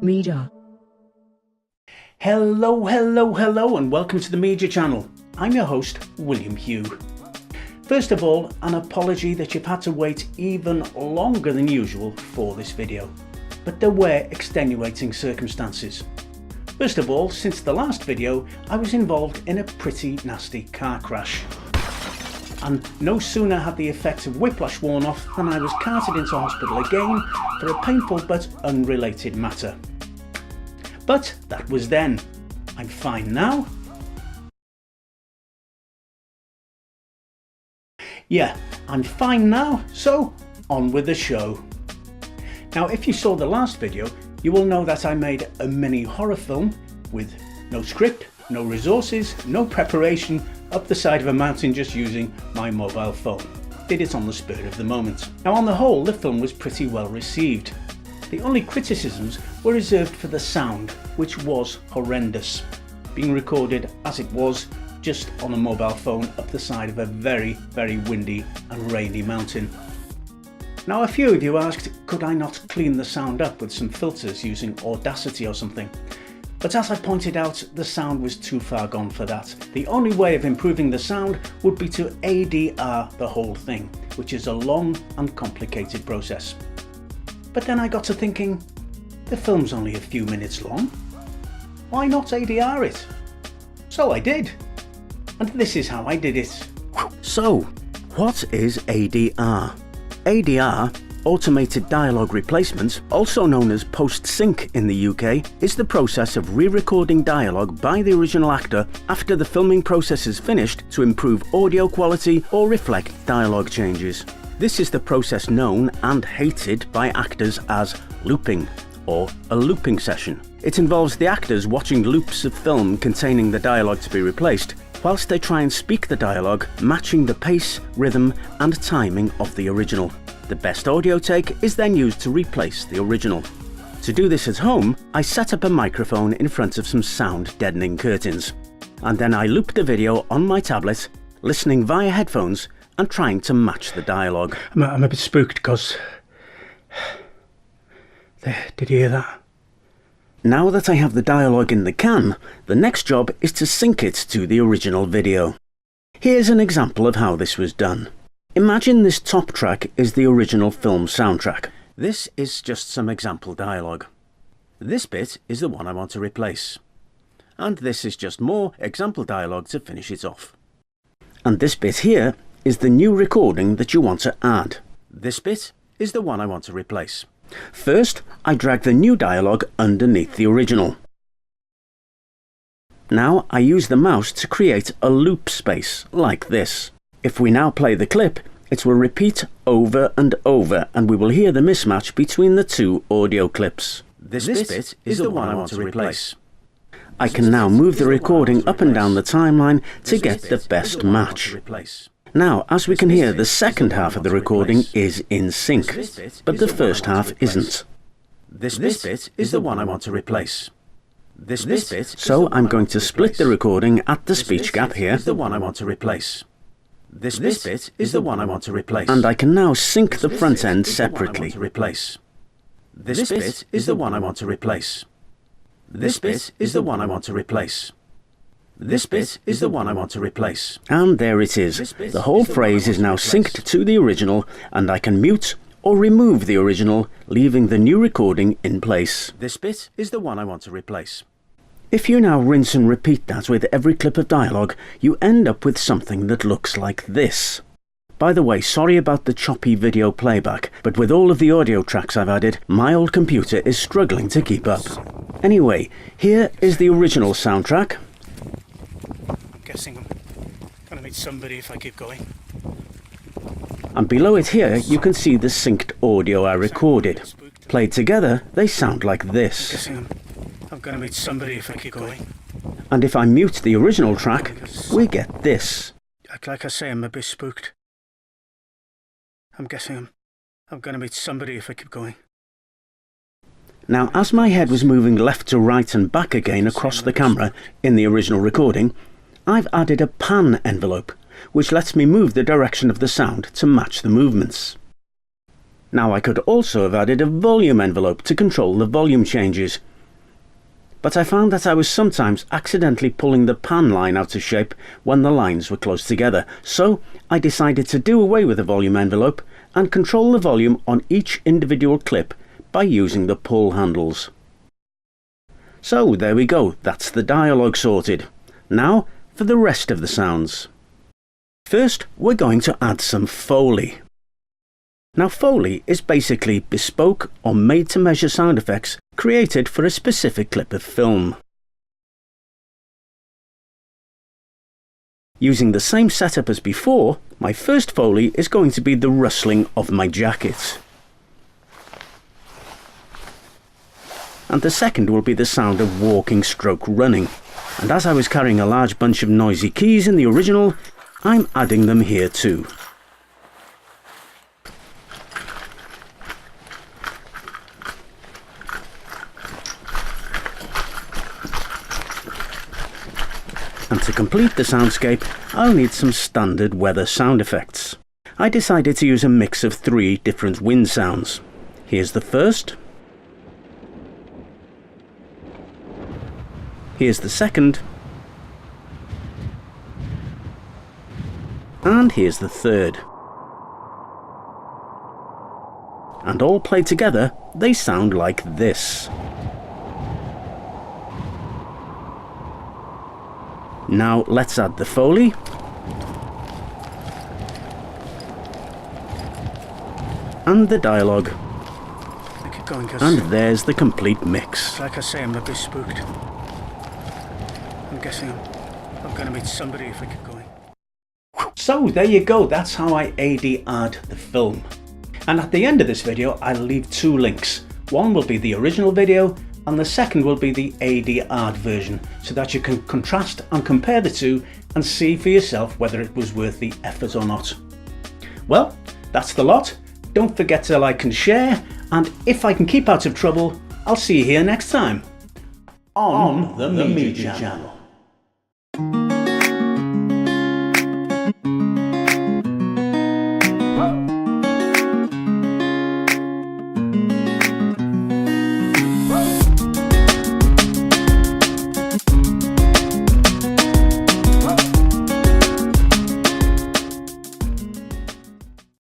Media. Hello, and welcome to the Media channel. I'm your host, William Hugh. First of all, an apology that you've had to wait even longer than usual for this video, but there were extenuating circumstances. First of all, since the last video, I was involved in a pretty nasty car crash. And no sooner had the effects of whiplash worn off than I was carted into hospital again for a painful but unrelated matter. But that was then. I'm fine now. Yeah, I'm fine now, so on with the show. Now, if you saw the last video, you will know that I made a mini horror film with no script, no resources, no preparation, up the side of a mountain just using my mobile phone. Did it on the spur of the moment. Now, on the whole, the film was pretty well received. The only criticisms were reserved for the sound, which was horrendous, being recorded as it was just on a mobile phone up the side of a very, very windy and rainy mountain. Now, a few of you asked, could I not clean the sound up with some filters using Audacity or something? But as I pointed out, the sound was too far gone for that. The only way of improving the sound would be to ADR the whole thing, which is a long and complicated process. But then I got to thinking, the film's only a few minutes long. Why not ADR it? So I did. And this is how I did it. So, what is ADR? ADR, Automated Dialogue Replacement, also known as postsync in the UK, is the process of re-recording dialogue by the original actor after the filming process is finished to improve audio quality or reflect dialogue changes. This is the process known and hated by actors as looping, or a looping session. It involves the actors watching loops of film containing the dialogue to be replaced, whilst they try and speak the dialogue, matching the pace, rhythm and timing of the original. The best audio take is then used to replace the original. To do this at home, I set up a microphone in front of some sound deadening curtains. And then I looped the video on my tablet, listening via headphones and trying to match the dialogue. I'm a bit spooked because... There, did you hear that? Now that I have the dialogue in the can, the next job is to sync it to the original video. Here's an example of how this was done. Imagine this top track is the original film soundtrack. This is just some example dialogue. This bit is the one I want to replace. And this is just more example dialogue to finish it off. And this bit here is the new recording that you want to add. This bit is the one I want to replace. First, I drag the new dialogue underneath the original. Now I use the mouse to create a loop space, like this. If we now play the clip, it will repeat over and over and we will hear the mismatch between the two audio clips. This bit is the one I want to replace. I can now move the recording up and down the timeline to get the best match. Now, as we can hear, the second half of the recording is in sync, but the first half isn't. This bit is the one I want to replace. So I'm going to split the recording at the speech gap here. The one I want to replace. This bit is the one I want to replace. And I can now sync the front end separately. This bit is the one I want to replace. This bit is the one I want to replace. This bit is the one I want to replace. And there it is. The whole phrase is now synced to the original, and I can mute or remove the original, leaving the new recording in place. This bit is the one I want to replace. If you now rinse and repeat that with every clip of dialogue, you end up with something that looks like this. By the way, sorry about the choppy video playback, but with all of the audio tracks I've added, my old computer is struggling to keep up. Anyway, here is the original soundtrack. I'm guessing I'm gonna meet somebody if I keep going. And below it here, you can see the synced audio I recorded. Played together, they sound like this. I'm gonna meet somebody if I keep going. And if I mute the original track, we get this. Like I say, I'm a bit spooked. I'm guessing I'm gonna meet somebody if I keep going. Now, as my head was moving left to right and back again across the camera in the original recording, I've added a pan envelope, which lets me move the direction of the sound to match the movements. Now I could also have added a volume envelope to control the volume changes, but I found that I was sometimes accidentally pulling the pan line out of shape when the lines were close together, so I decided to do away with the volume envelope and control the volume on each individual clip by using the pull handles. So there we go, that's the dialogue sorted. Now for the rest of the sounds. First, we're going to add some Foley. Now Foley is basically bespoke or made-to-measure sound effects created for a specific clip of film. Using the same setup as before, my first Foley is going to be the rustling of my jacket. And the second will be the sound of walking stroke running. And as I was carrying a large bunch of noisy keys in the original, I'm adding them here too. And to complete the soundscape, I'll need some standard weather sound effects. I decided to use a mix of 3 different wind sounds. Here's the first. Here's the second. And here's the third. And all played together, they sound like this. Now let's add the Foley. And the dialogue. Keep going, and there's the complete mix. Like I say, I'm a bit spooked. I'm guessing I'm going to meet somebody if I keep going. So there you go, that's how I ADR'd the film. And at the end of this video, I'll leave 2 links. One will be the original video, and the second will be the ADR'd version, so that you can contrast and compare the two and see for yourself whether it was worth the effort or not. Well, that's the lot. Don't forget to like and share, and if I can keep out of trouble, I'll see you here next time on the Media Channel.